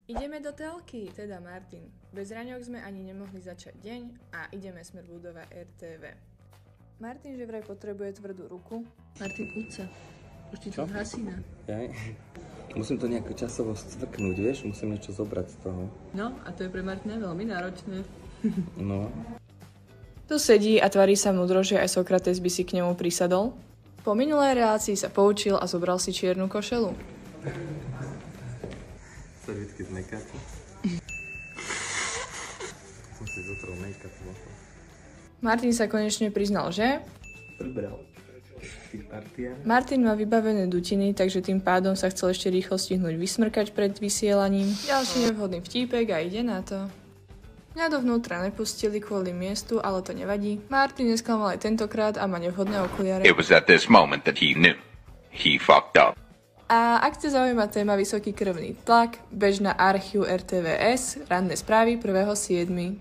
Ideme do telky, teda Martin. Bez raňok sme ani nemohli začať deň a ideme smer budova RTV. Martin že vraj potrebuje tvrdú ruku. Martin, uď sa. Už ti to hasína. Jaj. Musím to nejako časovo scvrknúť, vieš? Musím niečo zobrať z toho. No, a to je pre Martina veľmi náročné. No. Tu sedí a tvári sa múdro, že aj Sokrates by si k nemu prisadol. Po minulej relácii sa poučil a zobral si čiernu košelu. Servítky z make-upu. Som si zotrel make-up. Martin sa konečne priznal, že? Prebral. Martin má vybavené dutiny, takže tým pádom sa chcel ešte rýchlo stihnúť vysmrkať pred vysielaním. Ďalší nevhodný vtípek a ide na to. Mňa dovnútra nepustili kvôli miestu, ale to nevadí. Martin nesklamal aj tentokrát a má nevhodné okuliare. It was at this moment that he knew. He fucked up. A ak ste zaujíma téma vysoký krvný tlak, bež na archív RTVS, ranné správy 1.7.